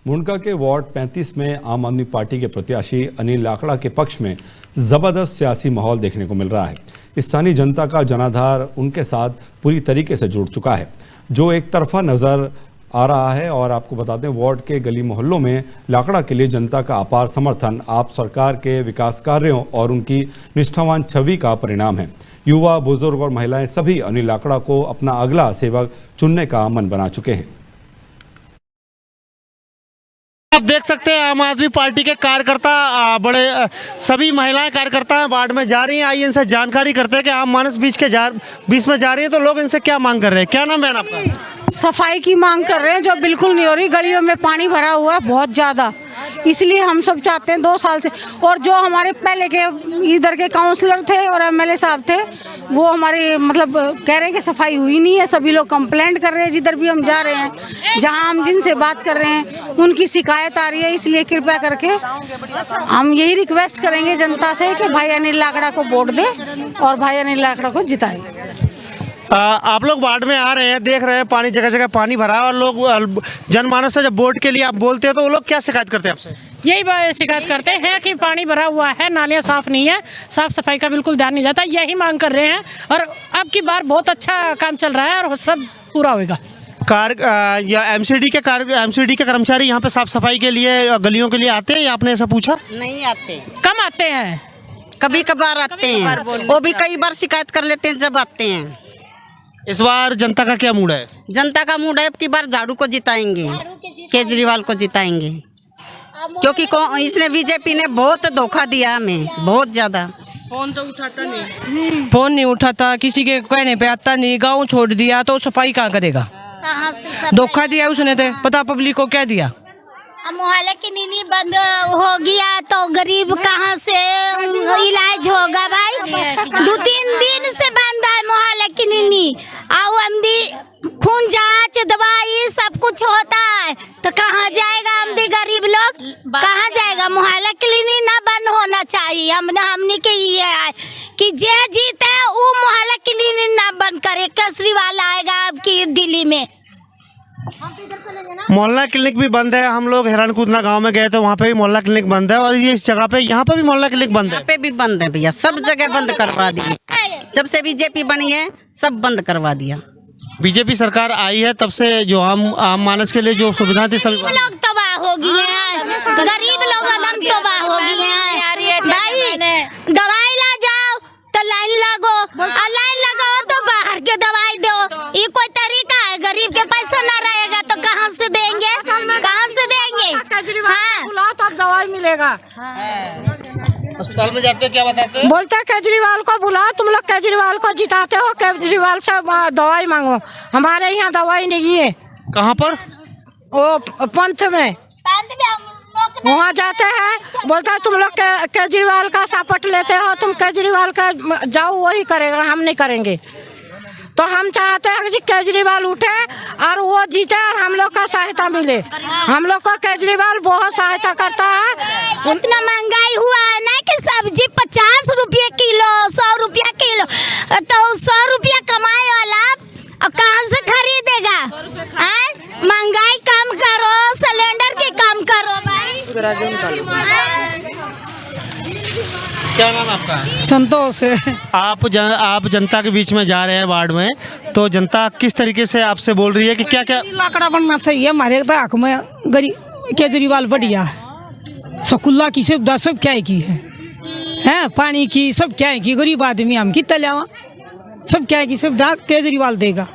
मुंडका के वार्ड 35 में आम आदमी पार्टी के प्रत्याशी अनिल लाकड़ा के पक्ष में जबरदस्त सियासी माहौल देखने को मिल रहा है। स्थानीय जनता का जनाधार उनके साथ पूरी तरीके से जुड़ चुका है, जो एक तरफा नजर आ रहा है। और आपको बता दें, वार्ड के गली मोहल्लों में लाकड़ा के लिए जनता का अपार समर्थन आप सरकार के विकास कार्यों और उनकी निष्ठावान छवि का परिणाम है। युवा, बुजुर्ग और महिलाएं सभी अनिल लाकड़ा को अपना अगला सेवक चुनने का मन बना चुके हैं। आप देख सकते हैं आम आदमी पार्टी के कार्यकर्ता बड़े सभी महिलाएं कार्यकर्ता वार्ड में जा रही हैं। आइए इनसे जानकारी करते हैं कि आम मानस बीच में जा रही हैं तो लोग इनसे क्या मांग कर रहे हैं। क्या नाम है आपका? सफाई की मांग कर रहे हैं, जो बिल्कुल नहीं हो रही। गलियों में पानी भरा हुआ है बहुत ज़्यादा, इसलिए हम सब चाहते हैं 2 साल से। और जो हमारे पहले के इधर के काउंसलर थे और एमएलए साहब थे, वो हमारे मतलब कह रहे हैं कि सफाई हुई नहीं है। सभी लोग कंप्लेंट कर रहे हैं, जिधर भी हम जा रहे हैं, जहां हम जिनसे बात कर रहे हैं उनकी शिकायत आ रही है। इसलिए कृपया करके हम यही रिक्वेस्ट करेंगे जनता से कि भाई अनिल लाकड़ा को वोट दे और भाई अनिल लाकड़ा को जिताए। आप लोग वार्ड में आ रहे हैं, देख रहे हैं पानी जगह जगह पानी भरा है और लोग जनमानस से जब वोट के लिए आप बोलते हैं तो वो लोग क्या शिकायत करते हैं आपसे? यही शिकायत करते हैं कि पानी भरा हुआ है, नालियाँ साफ नहीं है, साफ सफाई का बिल्कुल ध्यान नहीं जाता। यही मांग कर रहे हैं और अब की बार बहुत अच्छा काम चल रहा है और सब पूरा होगा। या एमसीडी के कर्मचारी यहाँ पे साफ सफाई के लिए गलियों के लिए आते हैं या आपने ऐसा पूछा? नहीं आते, कम आते हैं, कभी कभार आते हैं, वो भी कई बार शिकायत कर लेते हैं जब आते हैं। इस बार जनता का क्या मूड है? जनता का मूड है कि बार झाड़ू को जिताएंगे, केजरीवाल को जिताएंगे, क्योंकि इसने बीजेपी ने बहुत धोखा दिया हमें, बहुत ज्यादा। फोन तो उठाता नहीं, फोन नहीं उठाता, किसी के कहने पे आता नहीं, गांव छोड़ दिया तो सफाई कहाँ करेगा? धोखा दिया उसने, तो पता पब्लिक को क्या दिया। मोहल्ले की नीनी बंद हो गया तो गरीब कहाँ से इलाज होगा भाई? 2-3 दिन से बंद है मोहल्ले की नीनी। खून जांच दवाई सब कुछ होता है तो कहाँ जाएगा हमदी गरीब लोग, कहाँ जाएगा? मोहल्ला क्लिनिक ना बंद होना चाहिए। हमने के ये है कि जे जीते वो मोहल्ला क्लिनिक ना बंद करे। केजरीवाल आएगा अब की दिल्ली में। मोहल्ला क्लिनिक भी बंद है। हम लोग हिरणकूदना गांव में गए तो वहाँ पे भी मोहल्ला क्लिनिक बंद है और ये इस जगह पे यहाँ पे भी मोहल्ला क्लिनिक बंद है। यहाँ पे भी बंद है भैया, सब जगह बंद करवा दिए। जब से बीजेपी बनी है सब बंद करवा दिया। बीजेपी सरकार आई है तब से जो आम मानस के लिए जो सुविधा थी सभी लोग तबाह हो गए हैं, गरीब लोग एकदम तबाह हो गए हैं। भाई दवाई ला जाओ तो लाइन लगो और लाइन लगाओ तो बाहर के दवाई दो। ये कोई तरीका है? गरीब के पैसा ना रहेगा तो कहाँ से देंगे, कहाँ से देंगे? बुलाओ तब दवाई मिलेगा। अस्पताल में जाते क्या बताते हैं? बोलते हैं केजरीवाल को बुलाओ, तुम लोग केजरीवाल को जिताते हो, केजरीवाल से दवाई मांगो। हमारे यहाँ दवाई नहीं है। कहाँ पर? वो पंथ में वहाँ जाते हैं, बोलता है तुम लोग केजरीवाल का सपोर्ट लेते हो, तुम केजरीवाल का जाओ, वही करेगा, हम नहीं करेंगे। तो हम चाहते हैं कि केजरीवाल उठे और वो जीते और हम लोग का सहायता मिले। हम लोग को केजरीवाल बहुत सहायता करता है। इतना महंगाई हुआ है ना कि सब्जी 50 रुपये किलो, 100 रुपया किलो, तो 100 रुपया कमाए वाला कहाँ से खरीदेगा? महंगाई कम करो, सिलेंडर की कम करो भाई। क्या नाम आपका? संतोष है। आप जनता के बीच में जा रहे हैं वार्ड में, तो जनता किस तरीके से आपसे बोल रही है कि क्या क्या लाकड़ा बनना चाहिए हमारे हक में? गरीब केजरीवाल बढ़िया है, स्कूल की सुविधा सब क्या की है, पानी की सब क्या की, गरीब आदमी हम कितना लिया सब क्या की सुविधा केजरीवाल देगा।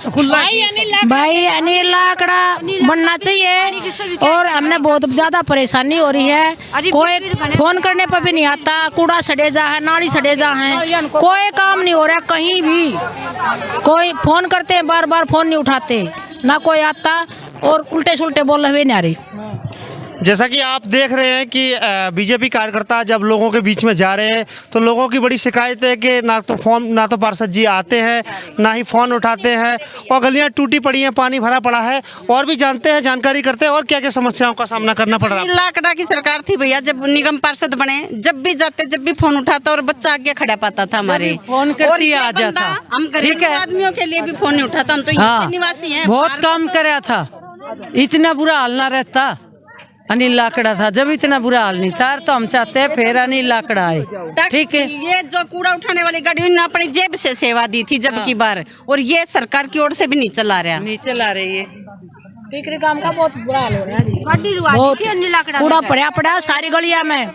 भाई अनिल लाकड़ा बनना चाहिए और हमने बहुत ज्यादा परेशानी हो रही है। कोई फोन करने पर भी नहीं आता, कूड़ा सड़े जा है, नाली सड़े जा है, कोई काम नहीं हो रहा कहीं भी। कोई फोन करते हैं, बार बार फोन नहीं उठाते, ना कोई आता और उल्टे सुल्टे बोल रहे नहीं आ रही। जैसा कि आप देख रहे हैं कि बीजेपी कार्यकर्ता जब लोगों के बीच में जा रहे हैं तो लोगों की बड़ी शिकायत है कि ना तो पार्षद जी आते हैं, ना ही फ़ोन उठाते हैं और गलियां टूटी पड़ी हैं, पानी भरा पड़ा है। और भी जानते हैं, जानकारी करते हैं और क्या क्या समस्याओं का सामना करना पड़ रहा है। लाकड़ा की सरकार थी भैया, जब निगम पार्षद बने, जब भी जाते जब भी फोन उठाता और बच्चा आगे खड़ा पाता था हमारे, फोन करती आ जाता। हम गरीब आदमियों के लिए भी फोन नहीं उठाता, हम तो यहाँ के निवासी हैं। बहुत काम कराया था, इतना बुरा हाल ना रहता। अनिल लाकड़ा था जब इतना बुरा हाल नहीं था, तो हम चाहते हैं फिर अनिल लाकड़ा आए। ठीक है, ये जो कूड़ा उठाने वाली गाड़ी ने अपनी जेब से सेवा दी थी जब की बार, और ये सरकार की ओर से भी नहीं चला रहा। नहीं चला रही है। टीकरी काम का बहुत बुरा हाल हो रहा है जी। बहुत कूड़ा पड़ा सारी गलिया में,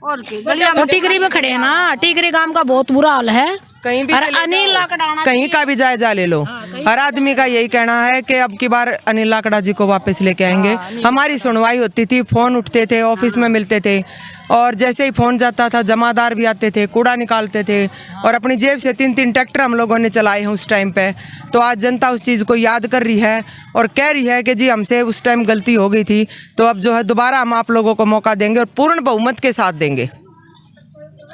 और तो टीकरी में खड़े हैं ना। टीकरी काम का बहुत बुरा हाल है। कहीं भी अनिल लाकड़ा कहीं का भी जायजा ले लो, हर आदमी का यही कहना है कि अब की बार अनिल लाकड़ा जी को वापस लेके आएंगे। हमारी सुनवाई होती थी, फोन उठते थे, ऑफिस में मिलते थे, और जैसे ही फोन जाता था जमादार भी आते थे, कूड़ा निकालते थे, और अपनी जेब से 3-3 ट्रैक्टर हम लोगों ने चलाए हैं उस टाइम पे। तो आज जनता उस चीज़ को याद कर रही है और कह रही है कि जी हमसे उस टाइम गलती हो गई थी, तो अब जो है दोबारा हम आप लोगों को मौका देंगे और पूर्ण बहुमत के साथ देंगे।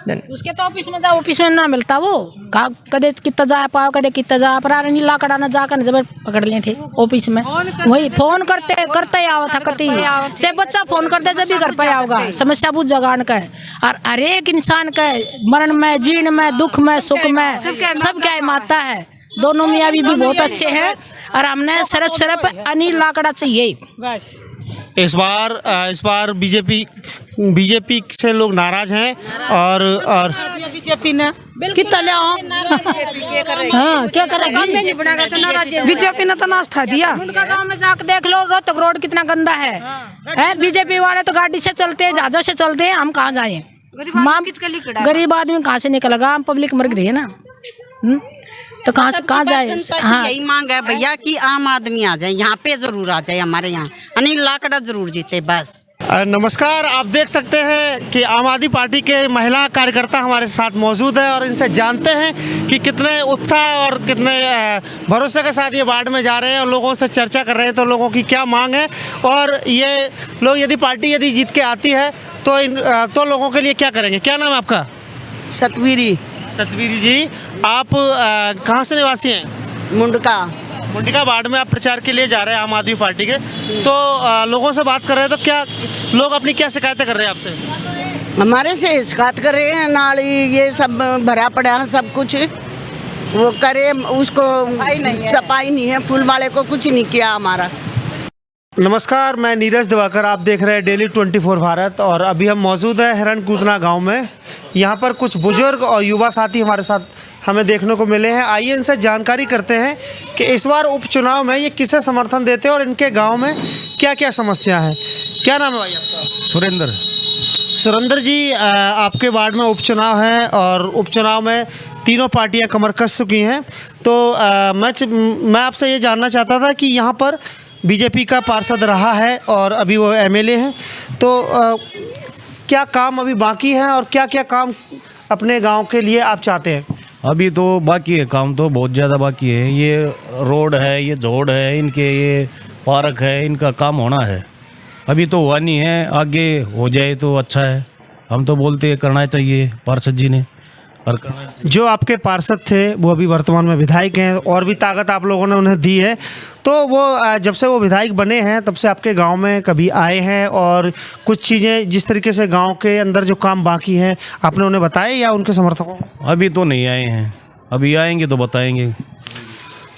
उसके तो ऑफिस में जाओ, ऑफिस में ना मिलता वो कदे कितना जा पाओ, कदे कितना जा पर अनिल लाकड़ा ना जाकर जबर पकड़ लिए थे ऑफिस में। वही फोन करते आओ था कती, चाहे बच्चा फोन करते जब भी घर पे आओगा। समस्या बुझ जगान का है, और हर एक इंसान का मरण में, जीण में, दुख में, सुख में सब क्या माता है। दोनों मियाँ बीवी बहुत अच्छे हैं, और हमने सिर्फ अनिल लाकड़ा चाहिए बस। इस बार बीजेपी से लोग नाराज हैं, और बीजेपी ने कितना ले आओ, हाँ क्या करेगी बीजेपी ने तो नाश था दिया। उनका गांव में जाकर देख लो, रोहतक रोड कितना गंदा है। बीजेपी वाले तो गाड़ी से चलते हैं, जहाजों से चलते हैं, हम कहाँ जाए? गरीब आदमी कहाँ से निकलेगा? हम पब्लिक मर गई है ना, तो कहाँ जाए? हाँ, यही मांग है भैया कि आम आदमी आ जाए, यहाँ पे जरूर आ जाए, हमारे यहाँ अनिल लाकड़ा जरूर जीते बस। नमस्कार, आप देख सकते हैं कि आम आदमी पार्टी के महिला कार्यकर्ता हमारे साथ मौजूद है, और इनसे जानते हैं कि कितने उत्साह और कितने भरोसे के साथ ये वार्ड में जा रहे हैं और लोगों से चर्चा कर रहे हैं, तो लोगों की क्या मांग है, और ये लोग यदि पार्टी जीत के आती है तो लोगों के लिए क्या करेंगे। क्या नाम है आपका? सतवीरी जी, आप कहाँ से निवासी हैं? मुंडका वार्ड में आप प्रचार के लिए जा रहे हैं आम आदमी पार्टी के, तो लोगों से बात कर रहे हैं, तो क्या लोग अपनी क्या शिकायतें कर रहे हैं आपसे? हमारे से शिकायत कर रहे हैं, नाली ये सब भरा पड़ा है, सब कुछ वो करे, उसको सफाई नहीं है, फूल वाले को कुछ नहीं किया हमारा। नमस्कार, मैं नीरज दिवाकर, आप देख रहे हैं डेली 24 भारत, और अभी हम मौजूद हैं हिरणकूदना गांव में। यहां पर कुछ बुजुर्ग और युवा साथी हमारे साथ हमें देखने को मिले हैं। आइए इनसे जानकारी करते हैं कि इस बार उपचुनाव में ये किसे समर्थन देते हैं और इनके गांव में क्या क्या समस्या है। क्या नाम है भाई आपका? सुरेंद्र जी, आपके वार्ड में उपचुनाव है, और उपचुनाव में तीनों पार्टियाँ कमर कस चुकी हैं, तो मैं आपसे ये जानना चाहता था कि यहाँ पर बीजेपी का पार्षद रहा है और अभी वो एमएलए हैं, तो क्या काम अभी बाकी है और क्या क्या काम अपने गांव के लिए आप चाहते हैं? अभी तो बाकी है, काम तो बहुत ज़्यादा बाकी है। ये रोड है, ये जोड़ है, इनके ये पार्क है, इनका काम होना है। अभी तो हुआ नहीं है, आगे हो जाए तो अच्छा है। हम तो बोलते हैं करना चाहिए पार्षद जी ने, और करना चाहिए। जो आपके पार्षद थे वो अभी वर्तमान में विधायक हैं, और भी ताकत आप लोगों ने उन्हें दी है, तो वो जब से वो विधायक बने हैं तब से आपके गांव में कभी आए हैं, और कुछ चीज़ें जिस तरीके से गांव के अंदर जो काम बाकी हैं आपने उन्हें बताए या उनके समर्थकों? अभी तो नहीं आए हैं, अभी आएंगे तो बताएंगे।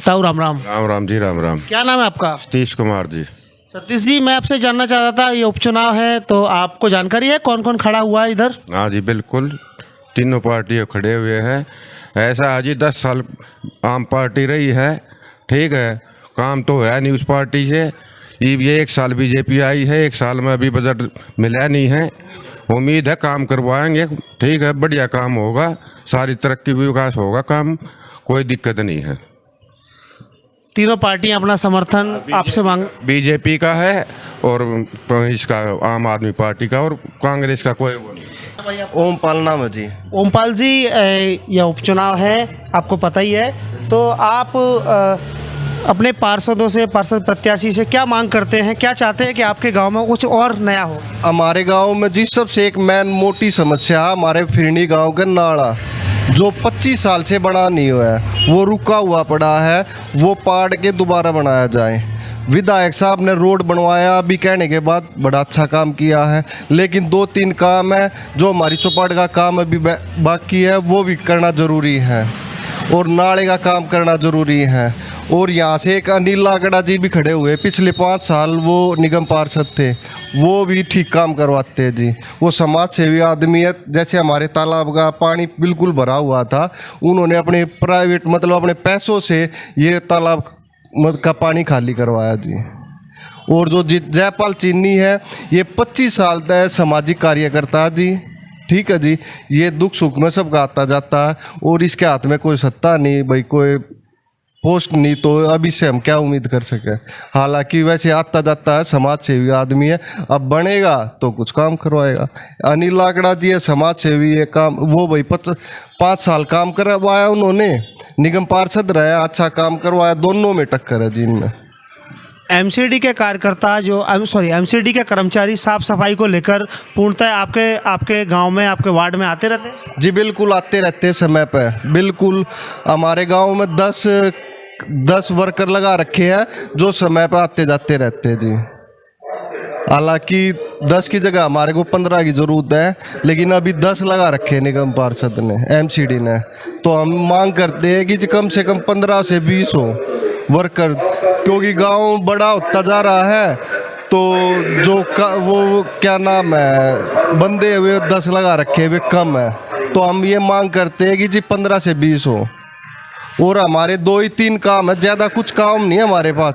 ताऊ राम राम। राम जी, राम राम। क्या नाम है आपका? सतीश कुमार जी। सतीश जी, मैं आपसे जानना चाहता था, ये उपचुनाव है तो आपको जानकारी है कौन कौन खड़ा हुआ है इधर? हाँ जी, बिल्कुल, तीनों पार्टियाँ खड़े हुए हैं। ऐसा है जी, 10 साल आम पार्टी रही है, ठीक है, काम तो है नहीं उस पार्टी से। ये 1 साल बीजेपी आई है, 1 साल में अभी बजट मिला नहीं है। उम्मीद है काम करवाएंगे, ठीक है, बढ़िया काम होगा, सारी तरक्की विकास होगा, काम कोई दिक्कत नहीं है। तीनों पार्टियां अपना समर्थन आपसे मांग? बीजेपी का है, और इसका आम आदमी पार्टी का, और कांग्रेस का कोई वो नहीं। ओमपाल नाम है जी। ओमपाल जी, यह उपचुनाव है, आपको पता ही है, तो आप अपने पार्षदों से, पार्षद प्रत्याशी से क्या मांग करते हैं, क्या चाहते हैं कि आपके गांव में कुछ और नया हो? हमारे गांव में जी सबसे एक मेन मोटी समस्या है हमारे फिरनी गांव का नाला, जो 25 साल से बना नहीं हुआ है, वो रुका हुआ पड़ा है, वो पाड़ के दोबारा बनाया जाए। विधायक साहब ने रोड बनवाया, अभी कहने के बाद बड़ा अच्छा काम किया है, लेकिन 2-3 काम है जो हमारी चौपाट का काम अभी बाकी है, वो भी करना ज़रूरी है, और नाले का काम करना ज़रूरी है, और यहाँ से एक अनिल लाकड़ा जी भी खड़े हुए, पिछले 5 साल वो निगम पार्षद थे, वो भी ठीक काम करवाते हैं जी। वो समाज सेवी आदमी है। जैसे हमारे तालाब का पानी बिल्कुल भरा हुआ था, उन्होंने अपने प्राइवेट मतलब अपने पैसों से ये तालाब का पानी खाली करवाया जी। और जो जयपाल चीनी है, ये 25 साल तक सामाजिक कार्यकर्ता है जी। ठीक है जी, ये दुख सुख में सबका आता जाता है और इसके हाथ में कोई सत्ता नहीं भाई, कोई पोस्ट नहीं, तो अभी से हम क्या उम्मीद कर सके। हालांकि वैसे आता जाता है, समाज सेवी आदमी है, अब बनेगा तो कुछ काम करवाएगा। अनिल लाकड़ा जी है समाज सेवी है, काम वो भाई 5 साल काम करवाया उन्होंने, निगम पार्षद रहा, अच्छा काम करवाया, दोनों में टक्कर है जी इनमें। एमसीडी के कार्यकर्ता एमसीडी के कर्मचारी साफ सफाई को लेकर पूर्णतः आपके गांव में, आपके वार्ड में आते रहते हैं? जी बिल्कुल आते रहते हैं समय पे। बिल्कुल हमारे गांव में 10 वर्कर लगा रखे हैं जो समय पे आते जाते रहते हैं जी। हालांकि 10 की जगह हमारे को 15 की ज़रूरत है, लेकिन अभी 10 लगा रखे हैं निगम पार्षद ने, एमसीडी ने। तो हम मांग करते हैं कि कम से कम 15 से 20 हो वर्कर, क्योंकि गांव बड़ा होता जा रहा है। तो वो क्या नाम है, बंदे हुए 10 लगा रखे हुए कम है। तो हम ये मांग करते हैं कि जी 15 से 20 हो। और हमारे 2 ही 3 काम है, ज़्यादा कुछ काम नहीं है हमारे पास।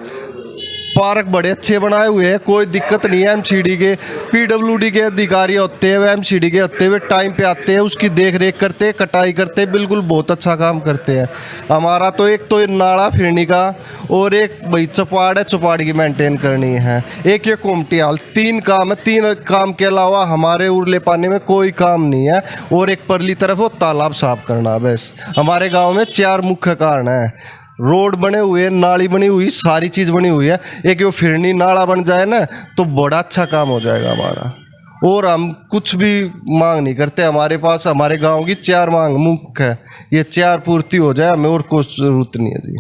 पार्क बड़े अच्छे बनाए हुए हैं, कोई दिक्कत नहीं है। एमसीडी के पीडब्ल्यूडी के अधिकारी होते हैं, वे एमसीडी के होते हुए टाइम पे आते हैं, उसकी देख रेख करते हैं, कटाई करते हैं, बिल्कुल बहुत अच्छा काम करते हैं। हमारा तो एक तो नाला फिरनी का और एक भाई चौपाड़ है, चौपाड़ की मेंटेन करनी है, एक ये कोमटी हाल, 3 काम है। 3 काम के अलावा हमारे उरले पानी में कोई काम नहीं है। और एक परली तरफ वो तालाब साफ करना, बस। हमारे गाँव में 4 मुख्य कारण है। रोड बने हुए, नाली बनी हुई, सारी चीज़ बनी हुई है। एक ये फिरनी नाला बन जाए ना तो बड़ा अच्छा काम हो जाएगा हमारा। और हम कुछ भी मांग नहीं करते, हमारे पास हमारे गांव की 4 मांग मुख्य है, ये 4 पूर्ति हो जाए, हमें और कुछ ज़रूरत नहीं है जी।